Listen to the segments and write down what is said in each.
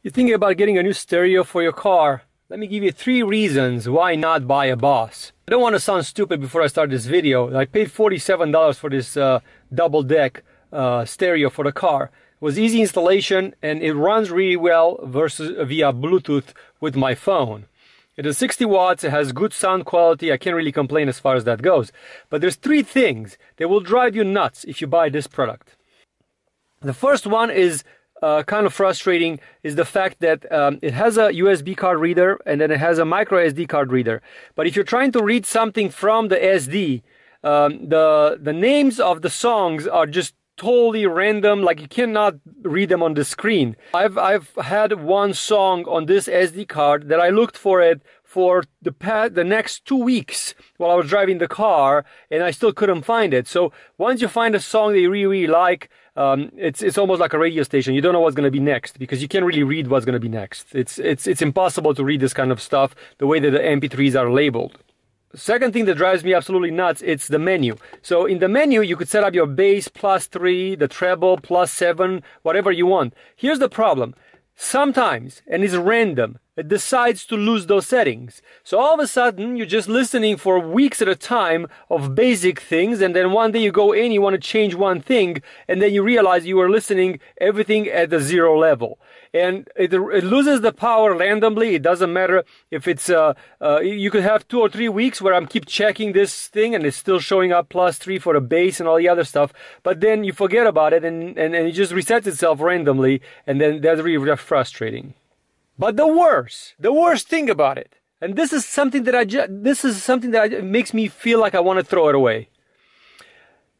You're thinking about getting a new stereo for your car. Let me give you 3 reasons why not buy a Boss. I don't want to sound stupid before I start this video. I paid $47 for this double deck stereo for the car. It was easy installation and it runs really well versus via Bluetooth with my phone. It is 60 watts, it has good sound quality, I can't really complain as far as that goes. But there's 3 things that will drive you nuts if you buy this product. The first one is kind of frustrating, is the fact that it has a USB card reader and then it has a micro SD card reader. But if you're trying to read something from the SD, the names of the songs are just totally random, like you cannot read them on the screen. I've had one song on this SD card that I looked for it for the next 2 weeks while I was driving the car, and I still couldn't find it. So once you find a song that you really like, it's almost like a radio station. You don't know what's going to be next because you can't really read what's going to be next. It's impossible to read this kind of stuff the way that the MP3s are labeled. Second thing that drives me absolutely nuts, it's the menu. So in the menu, you could set up your bass +3, the treble +7, whatever you want. Here's the problem. Sometimes, and it's random, it decides to lose those settings. So all of a sudden, you're just listening for weeks at a time of basic things, and then one day you go in, you want to change one thing, and then you realize you were listening everything at the 0 level. And it loses the power randomly. It doesn't matter if it's, you could have 2 or 3 weeks where I'm keep checking this thing and it's still showing up +3 for the bass and all the other stuff. But then you forget about it and it just resets itself randomly. And then that's really frustrating. But the worst thing about it, and this is something that makes me feel like I want to throw it away.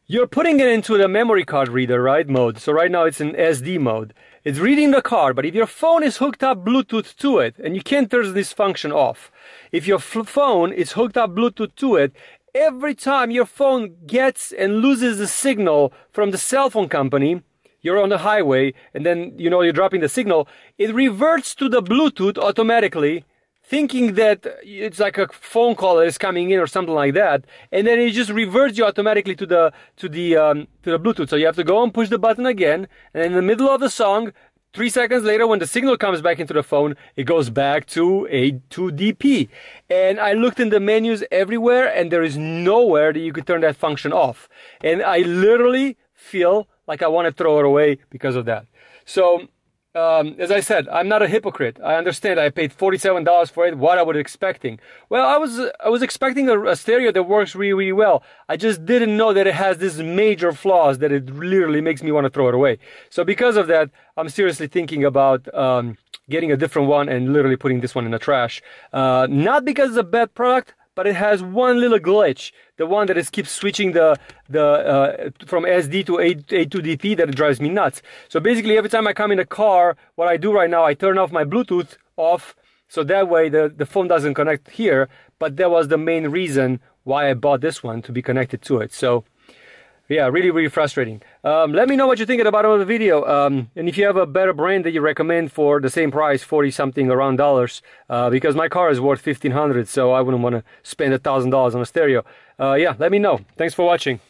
You're putting it into the memory card reader, right, mode. So right now it's in SD mode. It's reading the card, but if your phone is hooked up Bluetooth to it, and you can't turn this function off. If your phone is hooked up Bluetooth to it, every time your phone gets and loses the signal from the cell phone company, you're on the highway, and then, you know, you're dropping the signal, it reverts to the Bluetooth automatically, thinking that it's like a phone call that is coming in or something like that, and then it just reverts you automatically to the Bluetooth. So you have to go and push the button again, and in the middle of the song, 3 seconds later, when the signal comes back into the phone, it goes back to A2DP. And I looked in the menus everywhere, and there is nowhere that you could turn that function off. And I literally feel like I want to throw it away because of that. So as I said, I'm not a hypocrite. I understand I paid $47 for it. What I was expecting? Well, I was expecting a stereo that works really, really well. I just didn't know that it has these major flaws that it literally makes me want to throw it away. So because of that, I'm seriously thinking about getting a different one and literally putting this one in the trash. Not because it's a bad product, but it has one little glitch, the one that keeps switching from SD to A2DP, that drives me nuts. So basically, every time I come in a car, what I do right now, I turn off my Bluetooth off, so that way the phone doesn't connect here. But that was the main reason why I bought this one, to be connected to it. So yeah, really, really frustrating. Let me know what you're thinking about the video. And if you have a better brand that you recommend for the same price, 40-something around dollars, because my car is worth $1,500, so I wouldn't want to spend $1,000 on a stereo. Yeah, let me know. Thanks for watching.